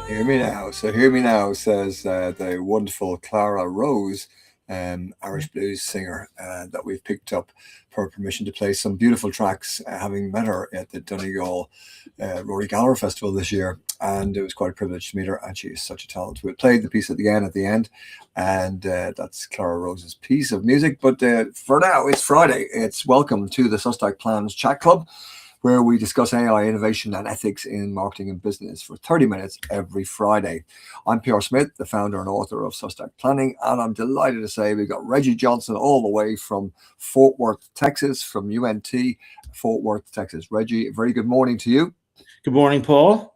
Hear me now. So hear me now, says the wonderful Clara Rose, Irish blues singer that we've picked up for permission to play some beautiful tracks, having met her at the Donegal Rory Gallagher Festival this year. And it was quite a privilege to meet her, and she is such a talent. We played the piece at the end, and that's Clara Rose's piece of music. But for now, it's Friday. It's welcome to the Sustac Plans Chat Club, where we discuss AI innovation and ethics in marketing and business for 30 minutes every Friday. I'm Pierre Smith, the founder and author of Sustac Planning, and I'm delighted to say we've got Reggie Johnson all the way from Fort Worth, Texas, from UNT, Fort Worth, Texas. Reggie, a very good morning to you. Good morning, Paul.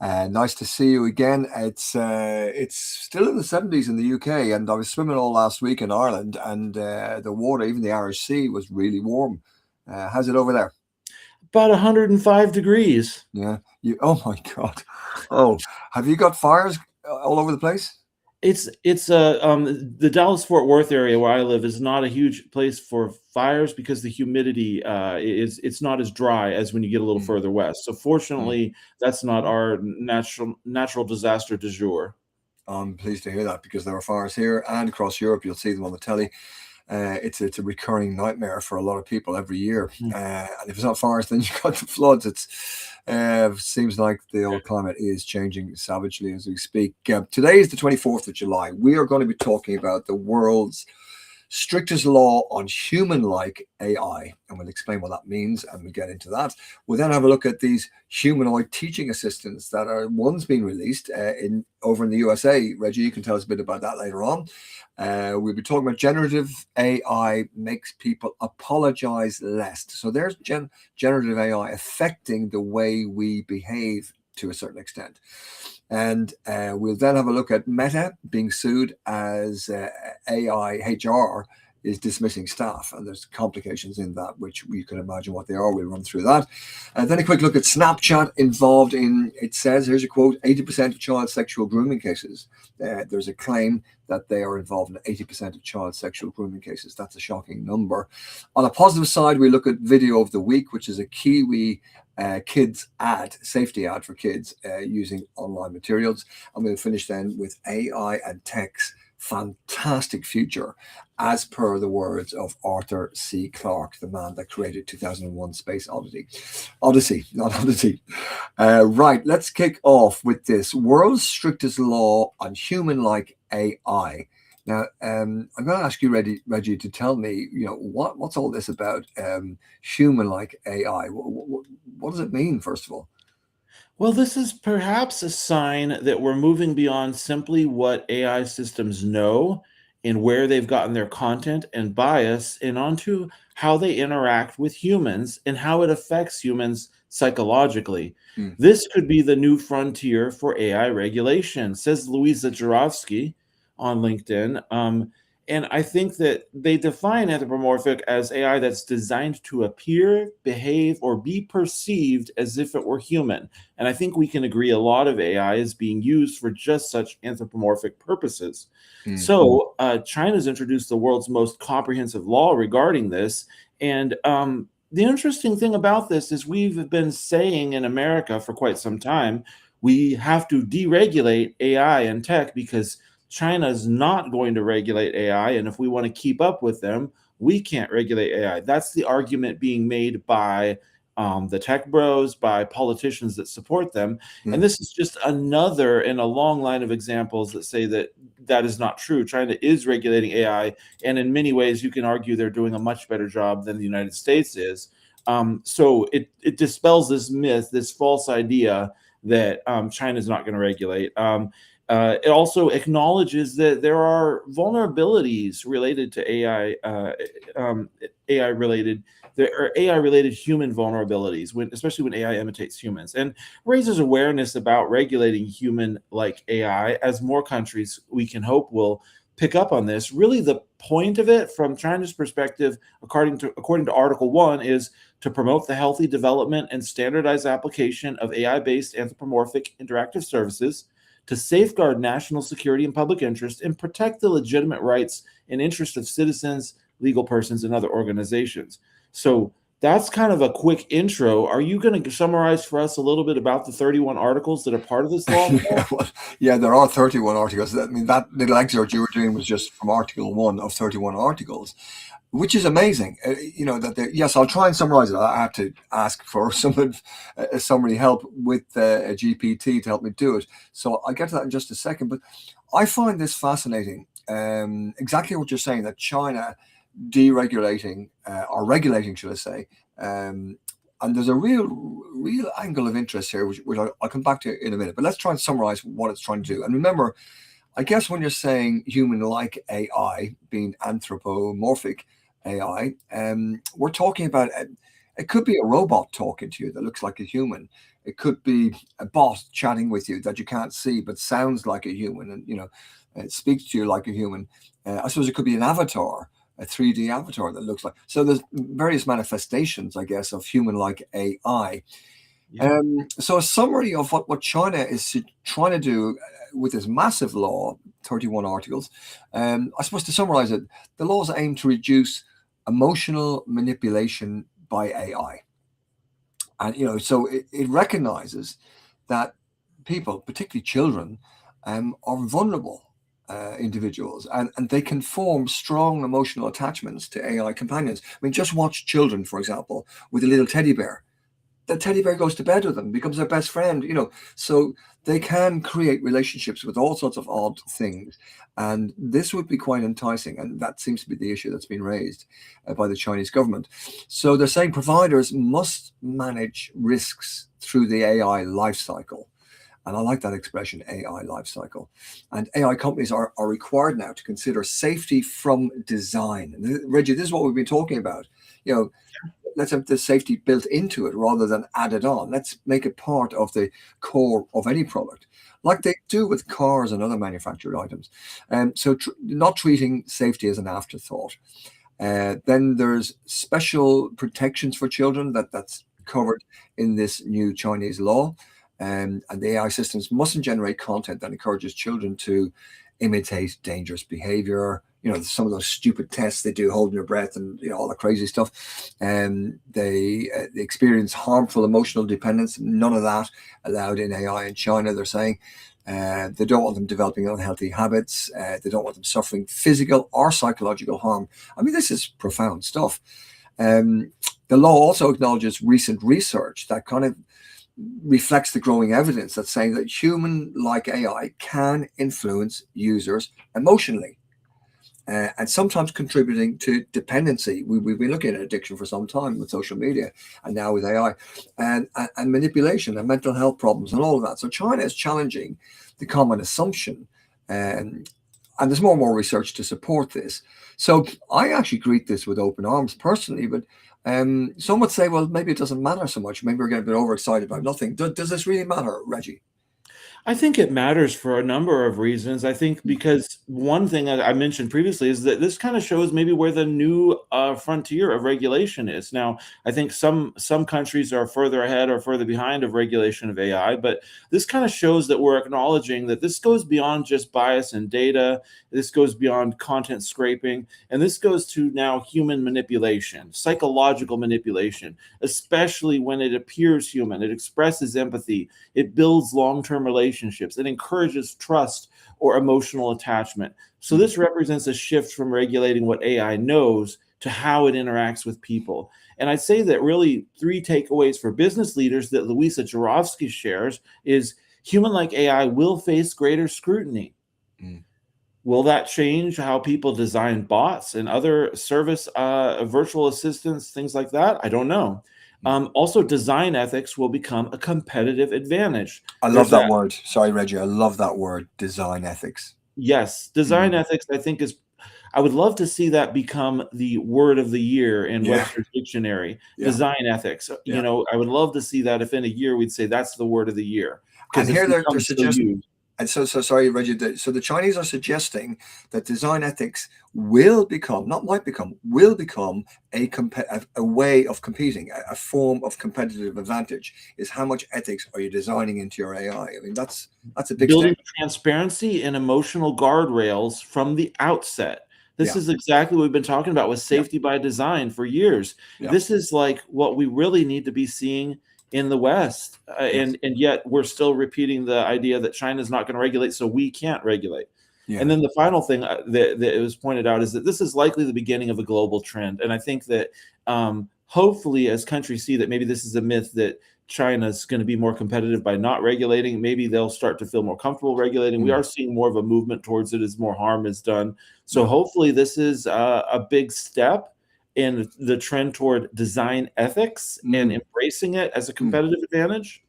Nice to see you again. It's still in the 70s in the UK, and I was swimming all last week in Ireland, and the water, even the Irish Sea, was really warm. How's it over there? About 105 degrees. Yeah. Oh my God. Oh, have you got fires all over the place? It's the Dallas-Fort Worth area where I live is not a huge place for fires because the humidity it's not as dry as when you get a little further west. So fortunately, that's not our natural disaster du jour. I'm pleased to hear that, because there are fires here and across Europe. You'll see them on the telly. It's a recurring nightmare for a lot of people every year. And if it's not fires, then you've got the floods. It seems like the old climate is changing savagely as we speak. Today is the 24th of July. We are going to be talking about the world's strictest law on human-like AI, and we'll explain what that means, and we'll get into that. We'll then have a look at these humanoid teaching assistants that are one's being released over in the USA. Reggie, you can tell us a bit about that later on. We'll be talking about generative AI makes people apologize less. So there's generative AI affecting the way we behave to a certain extent. And we'll then have a look at Meta being sued as AI HR is dismissing staff, and there's complications in that, which we can imagine what they are. We'll run through that. And then a quick look at Snapchat involved in, it says, here's a quote, 80% of child sexual grooming cases. There's a claim that they are involved in 80% of child sexual grooming cases. That's a shocking number. On a positive side, we look at Video of the Week, which is a Kiwi kids safety ad for kids using online materials. And we'll finish then with AI and tech's fantastic future, as per the words of Arthur C. Clarke, the man that created 2001 Space Odyssey, not Odyssey. Right, let's kick off with this world's strictest law on human-like AI. Now, I'm going to ask you, Reggie, to tell me, what's all this about human-like AI? What does it mean, first of all? Well, this is perhaps a sign that we're moving beyond simply what AI systems know and where they've gotten their content and bias, and onto how they interact with humans and how it affects humans psychologically. This could be the new frontier for AI regulation, says Louisa Jarofsky on LinkedIn. And I think that they define anthropomorphic as AI that's designed to appear, behave, or be perceived as if it were human. And I think we can agree a lot of AI is being used for just such anthropomorphic purposes. So China's introduced the world's most comprehensive law regarding this. And the interesting thing about this is we've been saying in America for quite some time, we have to deregulate AI and tech because China is not going to regulate AI, and if we want to keep up with them, we can't regulate AI. That's the argument being made by the tech bros, by politicians that support them. And this is just another in a long line of examples that say that that is not true. China is regulating AI, and in many ways, you can argue they're doing a much better job than the United States is. So it dispels this myth, this false idea that China is not going to regulate. It also acknowledges that there are vulnerabilities related to AI, there are AI-related human vulnerabilities, especially when AI imitates humans, and raises awareness about regulating human-like AI, as more countries, we can hope, will pick up on this. Really, the point of it, from China's perspective, according to Article 1, is to promote the healthy development and standardized application of AI-based anthropomorphic interactive services, to safeguard national security and public interest, and protect the legitimate rights and interests of citizens, legal persons, and other organizations. So That's kind of a quick intro. Are you going to summarize for us a little bit about the 31 articles that are part of this law? Yeah, well, yeah, there are 31 articles. I mean, that little excerpt you were doing was just from Article 1 of 31 articles, which is amazing. Yes, I'll try and summarize it. I have to ask for somebody help with a GPT to help me do it. So I'll get to that in just a second. But I find this fascinating. Exactly what you're saying, that China deregulating or regulating, should I say, and there's a real angle of interest here, which I'll come back to in a minute. But let's try and summarize what it's trying to do. And remember, I guess when you're saying human-like AI, being anthropomorphic AI, we're talking about it could be a robot talking to you that looks like a human. It could be a bot chatting with you that you can't see but sounds like a human, and it speaks to you like a human. I suppose it could be an avatar, a 3D avatar that looks like. So there's various manifestations, I guess, of human-like AI. Yeah. So a summary of what China is trying to do with this massive law, 31 articles. I suppose to summarize it, the laws aim to reduce emotional manipulation by AI. And, so it recognizes that people, particularly children, are vulnerable individuals, and they can form strong emotional attachments to AI companions. I mean, just watch children, for example, with a little teddy bear. The teddy bear goes to bed with them, becomes their best friend, so they can create relationships with all sorts of odd things. And this would be quite enticing. And that seems to be the issue that's been raised by the Chinese government. So they're saying providers must manage risks through the AI life cycle. And I like that expression, AI life cycle. And AI companies are required now to consider safety from design. And Reggie, this is what we've been talking about. Let's have the safety built into it rather than added on. Let's make it part of the core of any product, like they do with cars and other manufactured items. So not treating safety as an afterthought. Then there's special protections for children that's covered in this new Chinese law. And the AI systems mustn't generate content that encourages children to imitate dangerous behavior. Some of those stupid tests they do, holding your breath and all the crazy stuff. And they experience harmful emotional dependence. None of that allowed in AI in China, they're saying. They don't want them developing unhealthy habits. They don't want them suffering physical or psychological harm. I mean, this is profound stuff. The law also acknowledges recent research that kind of reflects the growing evidence that's saying that human-like AI can influence users emotionally, and sometimes contributing to dependency. We've been looking at addiction for some time with social media, and now with AI, and manipulation and mental health problems and all of that. So China is challenging the common assumption, and there's more and more research to support this. So I actually greet this with open arms personally, but some would say, well, maybe it doesn't matter so much. Maybe we're getting a bit overexcited about nothing. Does this really matter, Reggie? I think it matters for a number of reasons. I think because one thing that I mentioned previously is that this kind of shows maybe where the new frontier of regulation is. Now, I think some countries are further ahead or further behind of regulation of AI, but this kind of shows that we're acknowledging that this goes beyond just bias and data. This goes beyond content scraping, and this goes to now human manipulation, psychological manipulation, especially when it appears human. It expresses empathy. It builds long-term relationships. It encourages trust or emotional attachment. So this represents a shift from regulating what AI knows to how it interacts with people. And I'd say that really 3 takeaways for business leaders that Louisa Jarovsky shares is human-like AI will face greater scrutiny. Mm. Will that change how people design bots and other service virtual assistants, things like that? I don't know. Also, design ethics will become a competitive advantage. I love that word. Sorry, Reggie. I love that word, design ethics. Yes, design ethics, I think I would love to see that become the word of the year in Webster's dictionary, design ethics. I would love to see that if in a year we'd say that's the word of the year. And here they're suggesting, and so sorry, Reggie. So the Chinese are suggesting that design ethics will become, not might become, will become a way of competing, a form of competitive advantage. Is how much ethics are you designing into your AI? I mean, that's a big building step. Transparency and emotional guardrails from the outset. This Yeah. is exactly what we've been talking about with Yeah. safety by design for years. Yeah. This is like what we really need to be seeing in the West, Yes. and yet we're still repeating the idea that China's not going to regulate, so we can't regulate. And Yeah. then the final thing that it was pointed out is that this is likely the beginning of a global trend. And I think that hopefully, as countries see that maybe this is a myth that China's going to be more competitive by not regulating, maybe they'll start to feel more comfortable regulating. We are seeing more of a movement towards it as more harm is done. So hopefully this is a big step in the trend toward design ethics and embracing it as a competitive advantage.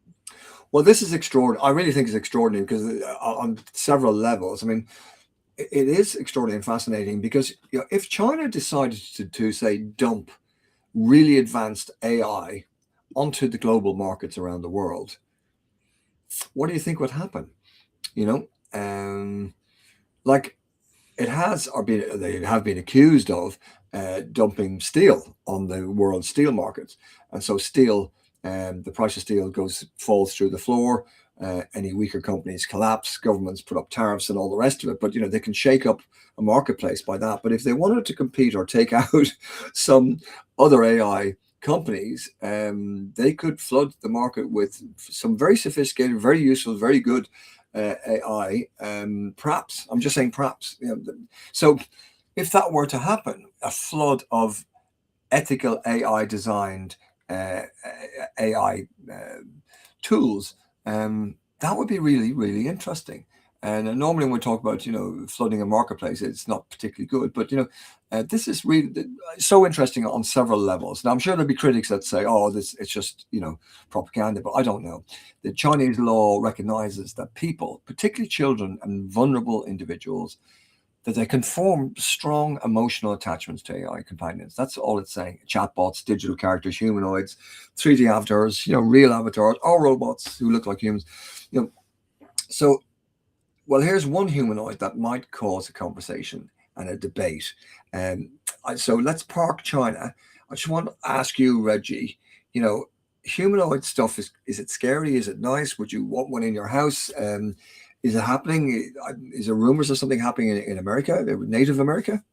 Well, this is extraordinary. I really think it's extraordinary because on several levels. I mean, it is extraordinary and fascinating because if China decided to say dump really advanced AI onto the global markets around the world, what do you think would happen? Like it has, or they have been accused of dumping steel on the world steel markets, and so steel, the price of steel falls through the floor. Any weaker companies collapse. Governments put up tariffs and all the rest of it. But they can shake up a marketplace by that. But if they wanted to compete or take out some other AI companies, they could flood the market with some very sophisticated, very useful, very good AI. Perhaps I'm just saying, perhaps. So, if that were to happen, a flood of ethical AI designed AI tools, that would be really, really interesting. And normally when we talk about, flooding a marketplace, it's not particularly good. But, this is really so interesting on several levels. Now, I'm sure there'll be critics that say, oh, it's just, propaganda. But I don't know. The Chinese law recognizes that people, particularly children and vulnerable individuals, that they can form strong emotional attachments to AI companions. That's all it's saying. Chatbots, digital characters, humanoids, 3D avatars, real avatars, or robots who look like humans. So, well, here's one humanoid that might cause a conversation and a debate. So let's park China. I just want to ask you, Reggie, humanoid stuff, is it scary? Is it nice? Would you want one in your house? Is it happening? Is there rumors of something happening in America, Native America?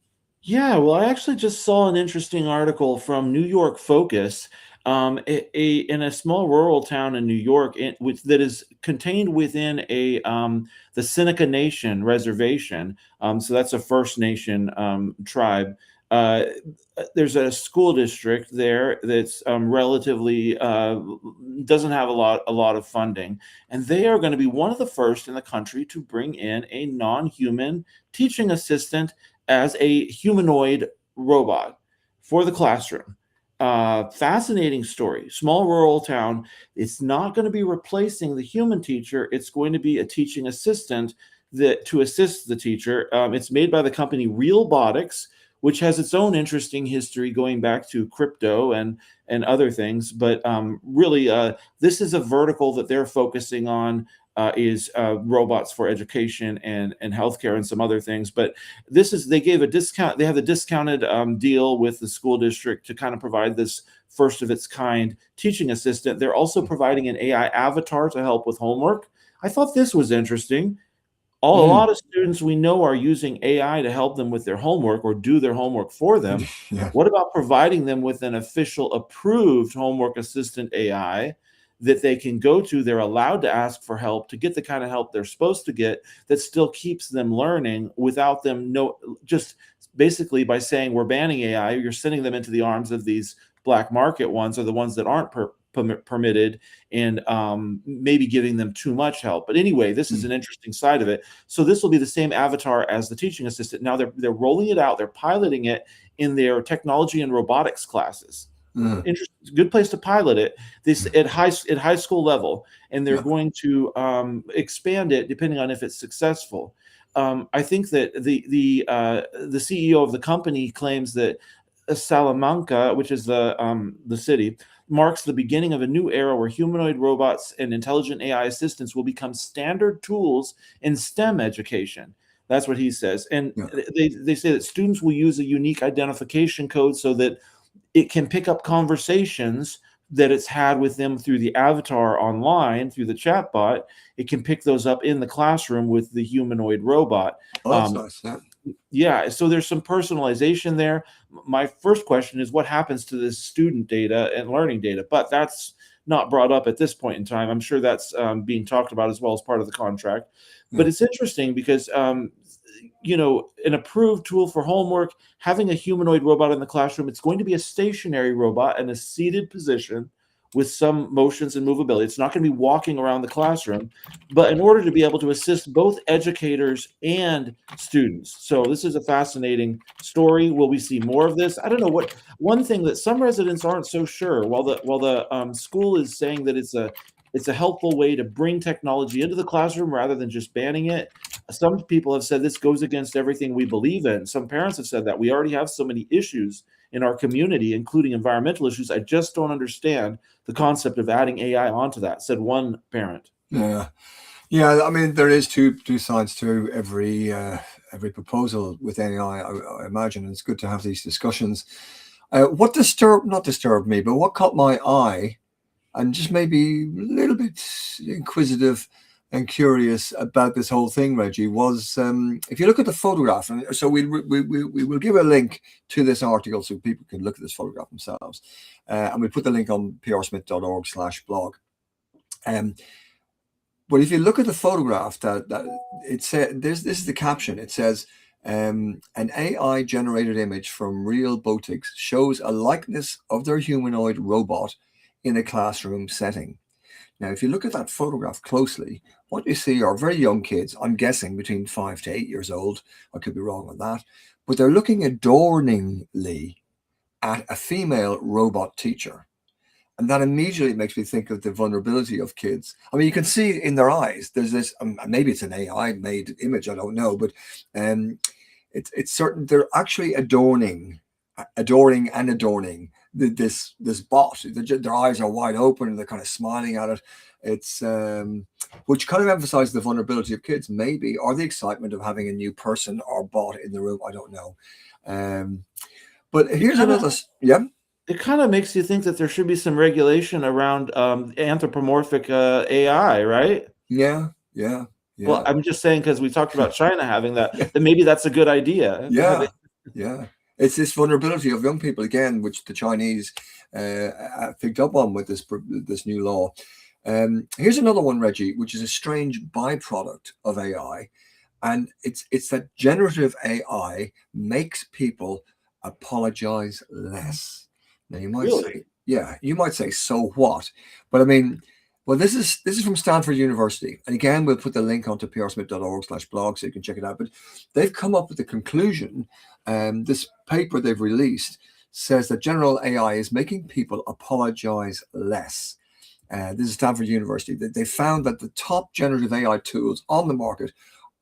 Yeah, well, I actually just saw an interesting article from New York Focus, in a small rural town in New York, that is contained within the Seneca Nation reservation. So that's a First Nation tribe. Uh, there's a school district there that's relatively doesn't have a lot of funding, and they are going to be one of the first in the country to bring in a non-human teaching assistant as a humanoid robot for the classroom. Fascinating story. Small rural town. It's not going to be replacing the human teacher. It's going to be a teaching assistant to assist the teacher. It's made by the company Realbotics, which has its own interesting history going back to crypto and other things. But really, this is a vertical that they're focusing on. Is robots for education and healthcare and some other things. But they gave a discount. They have a discounted deal with the school district to kind of provide this first of its kind teaching assistant. They're also providing an AI avatar to help with homework. I thought this was interesting. A lot of students we know are using AI to help them with their homework or do their homework for them. Yeah. What about providing them with an official approved homework assistant AI that they can go to? They're allowed to ask for help to get the kind of help they're supposed to get that still keeps them learning without them just basically by saying we're banning AI, you're sending them into the arms of these black market ones or the ones that aren't permitted, and maybe giving them too much help. But anyway, this is an interesting side of it. So this will be the same avatar as the teaching assistant. Now they're rolling it out. They're piloting it in their technology and robotics classes. Interesting, good place to pilot it. This at high school level, and they're going to expand it depending on if it's successful. I think that the CEO of the company claims that Salamanca, which is the city, marks the beginning of a new era where humanoid robots and intelligent AI assistants will become standard tools in STEM education. That's what he says. And they say that students will use a unique identification code so that it can pick up conversations that it's had with them through the avatar online, through the chatbot. It can pick those up in the classroom with the humanoid robot. Oh, that's nice. Yeah. Yeah, so there's some personalization there. My first question is what happens to this student data and learning data? But that's not brought up at this point in time. I'm sure that's being talked about as well as part of the contract. But Yeah. it's interesting because an approved tool for homework, having a humanoid robot in the classroom, it's going to be a stationary robot in a seated position with some motions and movability. It's not going to be walking around the classroom, but in order to be able to assist both educators and students. So this is a fascinating story. Will we see more of this? I don't know. What one thing that some residents aren't so sure, while the school is saying that it's a helpful way to bring technology into the classroom rather than just banning it. Some people have said this goes against everything we believe in. Some parents have said that we already have so many issues in our community, including environmental issues. I just don't understand the concept of adding AI onto that, said one parent. Yeah. Yeah, I mean, there is two sides to every proposal with AI, I imagine, and it's good to have these discussions. What not disturbed me, but what caught my eye, and just maybe a little bit inquisitive and curious about this whole thing, Reggie, was if you look at the photograph, and so we will give a link to this article so people can look at this photograph themselves, and we put the link on prsmith.org/blog. But if you look at the photograph, that it said, this is the caption. It says, an AI generated image from Real Botics shows a likeness of their humanoid robot in a classroom setting. Now, if you look at that photograph closely, what you see are very young kids, I'm guessing between 5 to 8 years old. I could be wrong on that, but they're looking adorningly at a female robot teacher. And that immediately makes me think of the vulnerability of kids. I mean, you can see in their eyes, there's this, maybe it's an AI made image, I don't know, but it's certain they're actually adoring this bot. Their eyes are wide open and they're kind of smiling at it. It's which kind of emphasizes the vulnerability of kids, maybe, or the excitement of having a new person or bot in the room. I don't know. But here's another, yeah. It kind of makes you think that there should be some regulation around anthropomorphic AI, right? Yeah. Well, I'm just saying because we talked about China having that, Yeah. that maybe that's a good idea. Yeah. It's this vulnerability of young people again, which the Chinese picked up on with this new law. Here's another one, Reggie, which is a strange byproduct of AI, and it's that generative AI makes people apologize less. Now you might Really? say, yeah, you might say, so what? But I mean, well, this is from Stanford University, and again, we'll put the link onto prsmith.org/blog so you can check it out. But they've come up with the conclusion. This paper they've released says that general AI is making people apologize less. This is Stanford University. They found that the top generative AI tools on the market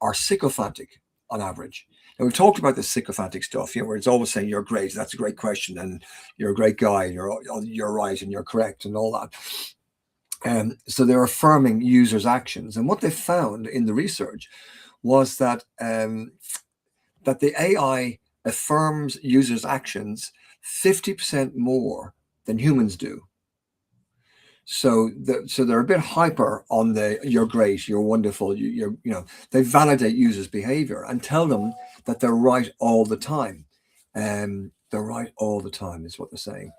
are sycophantic on average. And we've talked about this sycophantic stuff, where it's always saying you're great, that's a great question, and you're a great guy, and you're right, and you're correct, and all that. So they're affirming users' actions. And what they found in the research was that that the AI affirms users' actions 50% more than humans do. So they're a bit hyper on the "you're great, you're wonderful," they validate users' behavior and tell them that they're right all the time. They're right all the time is what they're saying.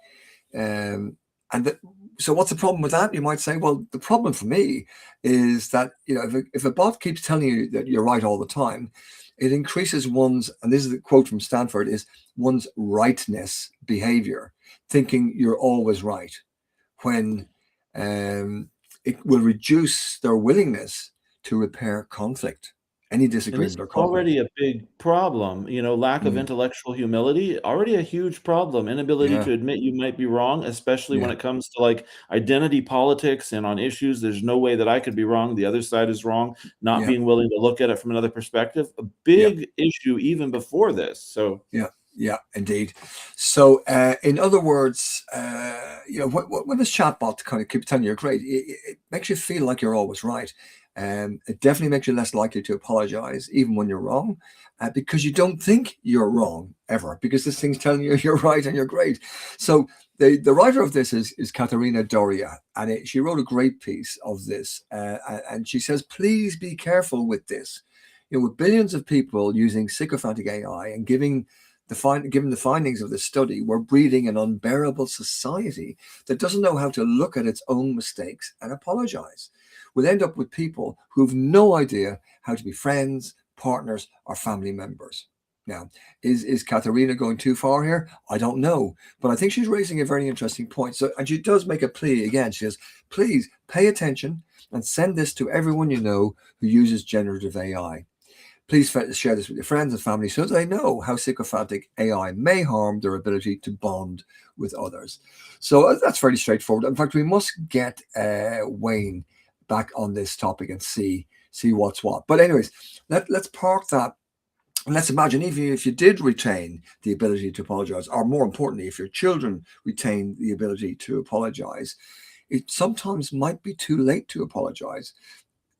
So what's the problem with that? You might say, well, the problem for me is that if a bot keeps telling you that you're right all the time, it increases one's, and this is a quote from Stanford, is one's rightness behavior, thinking you're always right, when it will reduce their willingness to repair conflict, any And this disagreement is or conflict. already a big problem, lack of intellectual humility, already a huge problem. Inability Yeah. to admit you might be wrong, especially when Yeah. it comes to like identity politics and on issues. There's no way that I could be wrong. The other side is wrong. Not Yeah. being willing to look at it from another perspective, a Yeah. big issue even before this. So Yeah, indeed. So, in other words, when this chatbot kind of keeps telling you you're great, it makes you feel like you're always right. It definitely makes you less likely to apologize, even when you're wrong, because you don't think you're wrong ever, because this thing's telling you you're right and you're great. So, the writer of this is Katharina Doria, and she wrote a great piece of this, and she says, please be careful with this. with billions of people using sycophantic AI and given the findings of the study, we're breeding an unbearable society that doesn't know how to look at its own mistakes and apologize. We'll end up with people who've no idea how to be friends, partners, or family members. Now, is Katharina going too far here? I don't know, but I think she's raising a very interesting point. So, and she does make a plea again. She says, please pay attention and send this to everyone you know who uses generative AI. Please share this with your friends and family so they know how sycophantic AI may harm their ability to bond with others. So that's fairly straightforward. In fact, we must get Wayne back on this topic and see what's what. But anyways, let's park that. And let's imagine even if you did retain the ability to apologize, or more importantly, if your children retain the ability to apologize, it sometimes might be too late to apologize.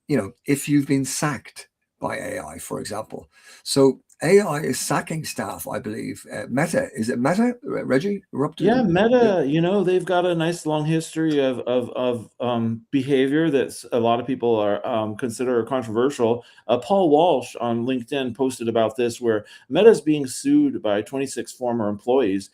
If you've been sacked by AI, for example. So AI is sacking staff, I believe. Meta, is it Meta, Reggie? We're up to Yeah, Meta, they've got a nice long history of behavior that a lot of people are consider controversial. Paul Walsh on LinkedIn posted about this, where Meta is being sued by 26 former employees,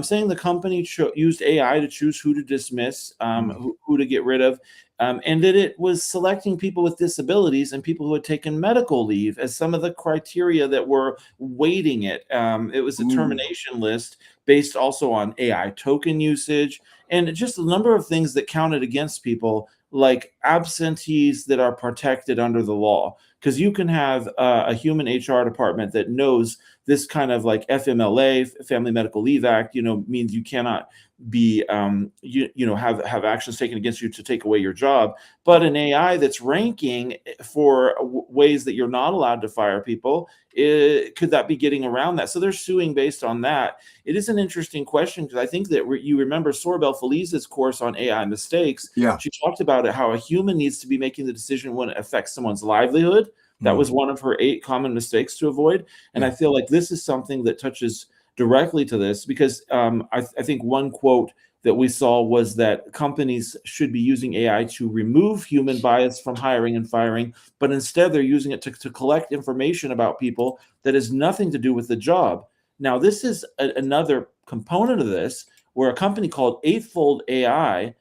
saying the company used AI to choose who to dismiss, who to get rid of, and that it was selecting people with disabilities and people who had taken medical leave as some of the criteria that were weighting it. It was a termination list based also on AI token usage and just a number of things that counted against people, like absentees that are protected under the law. Because you can have a human HR department that knows this kind of like FMLA, Family Medical Leave Act, means you cannot be have actions taken against you to take away your job. But an AI that's ranking for ways that you're not allowed to fire people, could that be getting around that? So they're suing based on that. It is an interesting question, because I think that you remember Sorabel Felice's course on AI mistakes. Yeah. She talked about how a human needs to be making the decision when it affects someone's livelihood. That was one of her 8 common mistakes to avoid. And I feel like this is something that touches directly to this, because I think one quote that we saw was that companies should be using AI to remove human bias from hiring and firing, but instead they're using it to collect information about people that has nothing to do with the job. This is another component of this, where a company called Eightfold AI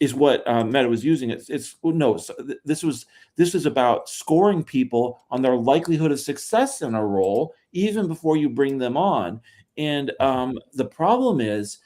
is what Meta was using. This was about scoring people on their likelihood of success in a role even before you bring them on. And the problem is,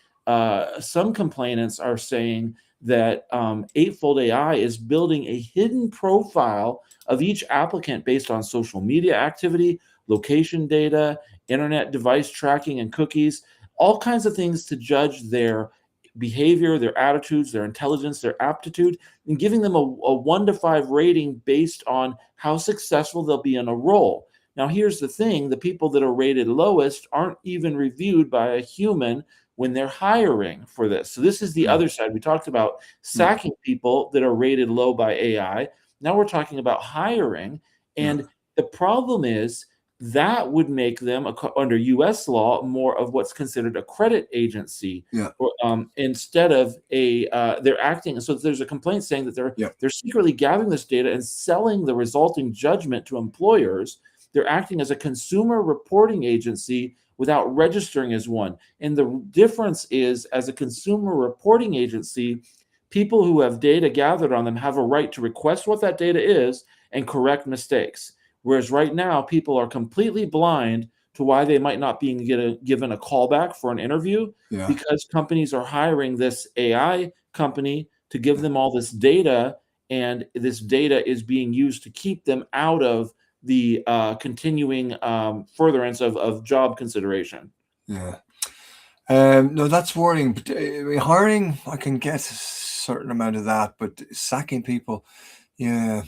some complainants are saying that Eightfold AI is building a hidden profile of each applicant based on social media activity, location data, internet device tracking and cookies, all kinds of things to judge their behavior, their attitudes, their intelligence, their aptitude, and giving them a 1 to 5 rating based on how successful they'll be in a role. Now, here's the thing. The people that are rated lowest aren't even reviewed by a human when they're hiring for this. So this is the other side. We talked about sacking people that are rated low by AI. Now we're talking about hiring. And the problem is that would make them, under U.S. law, more of what's considered a credit agency. Instead of they're acting. So there's a complaint saying that they're secretly gathering this data and selling the resulting judgment to employers. They're acting as a consumer reporting agency without registering as one. And the difference is, as a consumer reporting agency, people who have data gathered on them have a right to request what that data is and correct mistakes. Whereas right now, people are completely blind to why they might not be given a callback for an interview, because companies are hiring this AI company to give them all this data, and this data is being used to keep them out of the continuing furtherance of job consideration. No, that's worrying. But hiring, I can get a certain amount of that, but sacking people, the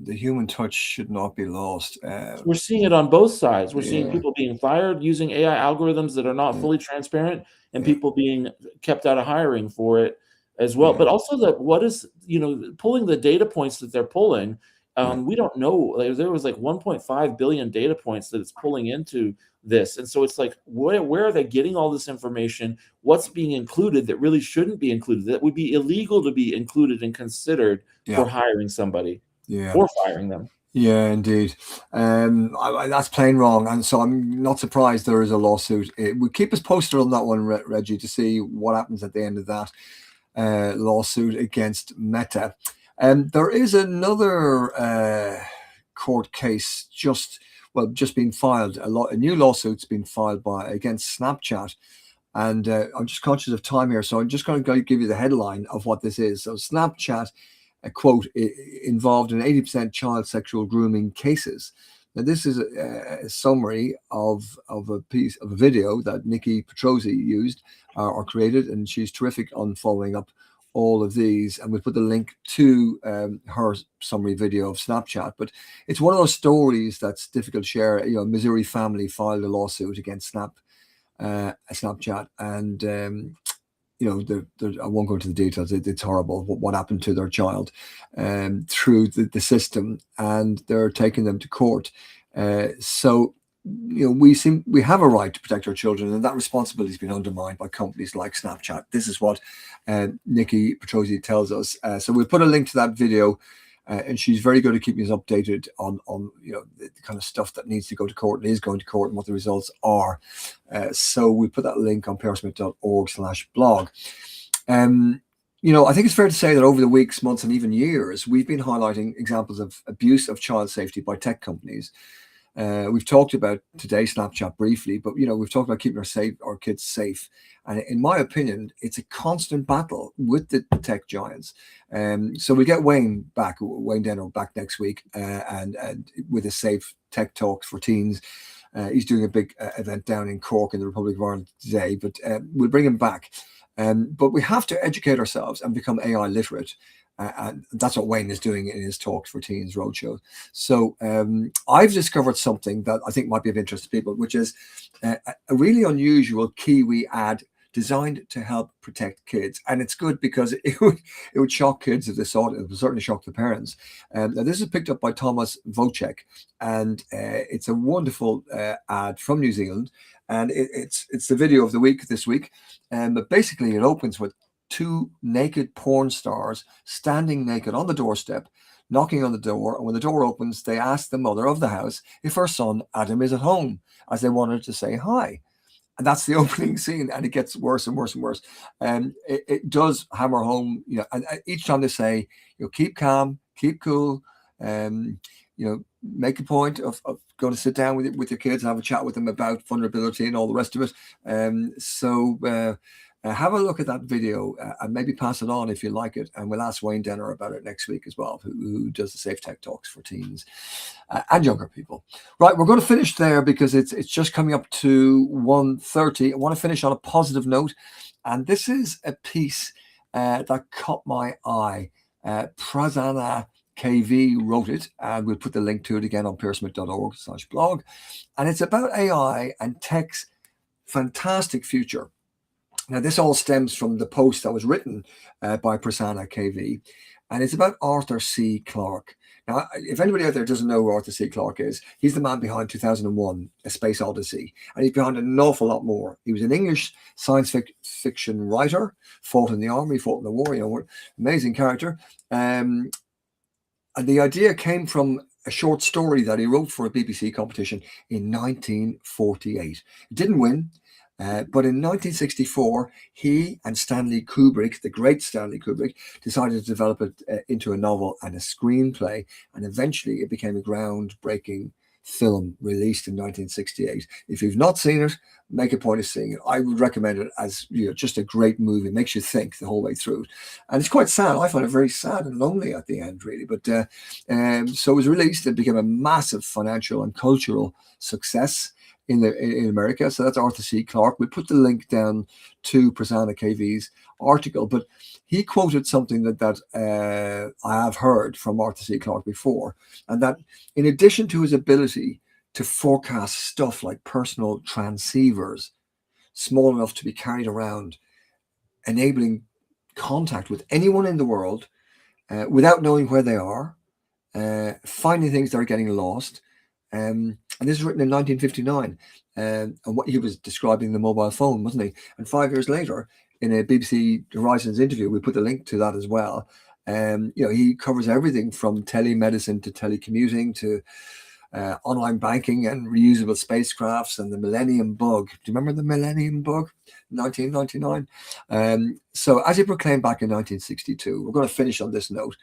human touch should not be lost. We're seeing it on both sides. We're seeing people being fired using AI algorithms that are not fully transparent, and people being kept out of hiring for it as well. But also pulling the data points that they're pulling. We don't know. There was like 1.5 billion data points that it's pulling into this. And so it's like, where are they getting all this information? What's being included that really shouldn't be included, that would be illegal to be included and considered for hiring somebody or firing them? Yeah, indeed. That's plain wrong, and so I'm not surprised there is a lawsuit. It would keep us posted on that one, Reggie, to see what happens at the end of that lawsuit against Meta. There is another court case just being filed. A new lawsuit's been filed against Snapchat, and I'm just conscious of time here, so I'm just going to give you the headline of what this is. So Snapchat, a quote, involved in 80% child sexual grooming cases. Now, this is a summary of a video that Nikki Petrozzi used or created, and she's terrific on following up all of these. And we'll put the link to her summary video of Snapchat. But it's one of those stories that's difficult to share. You know, a Missouri family filed a lawsuit against Snapchat, and you know, I won't go into the details. It's horrible what happened to their child through the system, and they're taking them to court. So, you know, we have a right to protect our children, and that responsibility has been undermined by companies like Snapchat. This is what Nikki Petrozzi tells us. So we'll put a link to that video. And she's very good at keeping us updated on you know, the kind of stuff that needs to go to court and is going to court and what the results are. So we put that link on pearsmith.org/blog. You know, I think it's fair to say that over the weeks, months, and even years, we've been highlighting examples of abuse of child safety by tech companies. We've talked about today Snapchat briefly, but you know, we've talked about keeping our kids safe. And in my opinion, it's a constant battle with the tech giants. So we get Wayne Denner back next week, and with a Safe Tech Talks for Teens. He's doing a big event down in Cork in the Republic of Ireland today, but we'll bring him back. But we have to educate ourselves and become AI literate. And that's what Wayne is doing in his Talks for Teens roadshow. So I've discovered something that I think might be of interest to people, which is a really unusual Kiwi ad designed to help protect kids. And it's good because it would shock kids if they saw it. It would certainly shock the parents. Now, this is picked up by Thomas Vocek, and it's a wonderful ad from New Zealand. And it's the video of the week this week. But basically, it opens with two naked porn stars standing naked on the doorstep, knocking on the door. And when the door opens, they ask the mother of the house if her son Adam is at home, as they wanted to say hi. And that's the opening scene, and it gets worse and worse and worse. And it does hammer home, you know, and each time they say, you know, keep calm, keep cool, you know, make a point of going to sit down with your kids and have a chat with them about vulnerability and all the rest of it. So have a look at that video and maybe pass it on if you like it. And we'll ask Wayne Denner about it next week as well, who does the Safe Tech Talks for teens and younger people. Right, we're going to finish there because it's just coming up to 1:30. I want to finish on a positive note. And this is a piece that caught my eye. Prasanna KV wrote it, and we'll put the link to it again on pearsmith.org/blog. And it's about AI and tech's fantastic future. Now, this all stems from the post that was written by Prasanna KV, and it's about Arthur C. Clarke. Now, if anybody out there doesn't know who Arthur C. Clarke is, he's the man behind 2001, A Space Odyssey, and he's behind an awful lot more. He was an English science fiction writer, fought in the army, fought in the war, you know, amazing character. And the idea came from a short story that he wrote for a BBC competition in 1948. It didn't win. But in 1964, he and Stanley Kubrick, the great Stanley Kubrick, decided to develop it into a novel and a screenplay. And eventually it became a groundbreaking film released in 1968. If you've not seen it, make a point of seeing it. I would recommend it as, you know, just a great movie. It makes you think the whole way through. And it's quite sad. I find it very sad and lonely at the end, really. But so it was released. It became a massive financial and cultural success in America. So that's Arthur C. Clarke. We put the link down to Prasanna KV's article, but he quoted something that I have heard from Arthur C. Clarke before, and that in addition to his ability to forecast stuff like personal transceivers, small enough to be carried around, enabling contact with anyone in the world without knowing where they are, finding things that are getting lost, and this was written in 1959, and what he was describing the mobile phone, wasn't he? And 5 years later, in a BBC Horizons interview, we put the link to that as well. He covers everything from telemedicine to telecommuting to online banking and reusable spacecrafts and the Millennium Bug. Do you remember the Millennium Bug, 1999? So as he proclaimed back in 1962, we're going to finish on this note.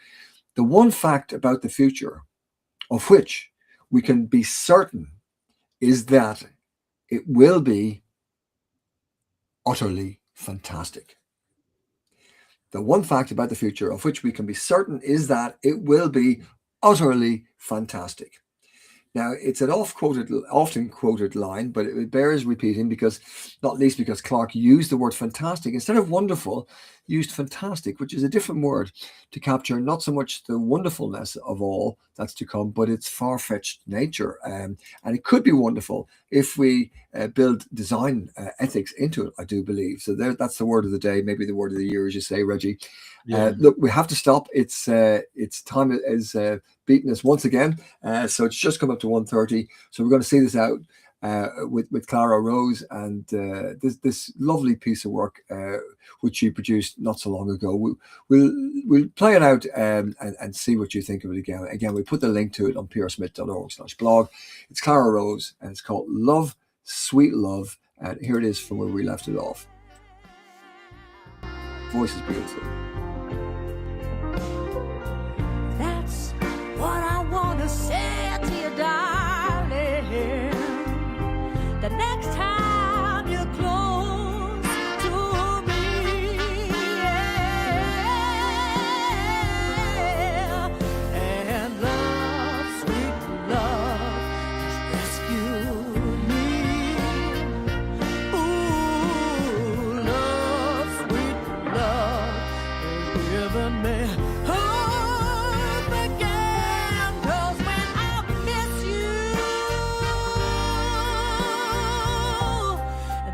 The one fact about the future of which we can be certain is that it will be utterly fantastic. The one fact about the future of which we can be certain is that it will be utterly fantastic. Now, it's an often quoted line, but it bears repeating because, not least because Clarke used the word fantastic. Instead of wonderful, used fantastic, which is a different word to capture not so much the wonderfulness of all that's to come, but its far-fetched nature. And it could be wonderful if we build design ethics into it, I do believe. So that's the word of the day, maybe the word of the year, as you say, Reggie. Yeah. Look, we have to stop. It's time is beating us once again. So it's just come up to 1:30. So we're going to see this out with Clara Rose and this lovely piece of work which she produced not so long ago. We'll play it out and see what you think of it again. Again, we put the link to it on prsmith.org/blog. It's Clara Rose and it's called Love, Sweet Love. And here it is from where we left it off. Voice is beautiful. That's what I want to say to you, darling. The next time you're close to me, yeah. And love, sweet love, has rescued me. Ooh, love, sweet love, has given me hope again. 'Cause when I miss you,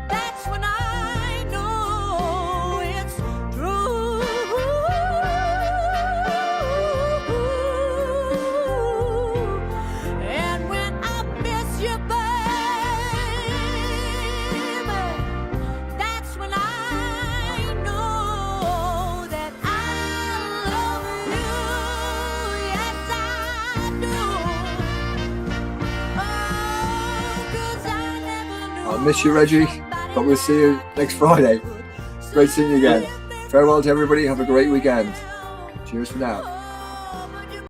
that's when I know it's true. And when I miss you, baby, that's when I know that I love you. Yes, I do. Oh, 'cause I never knew I'll miss you, Reggie, but we'll see you next Friday. Great seeing you again. Farewell to everybody. Have a great weekend. Cheers for now.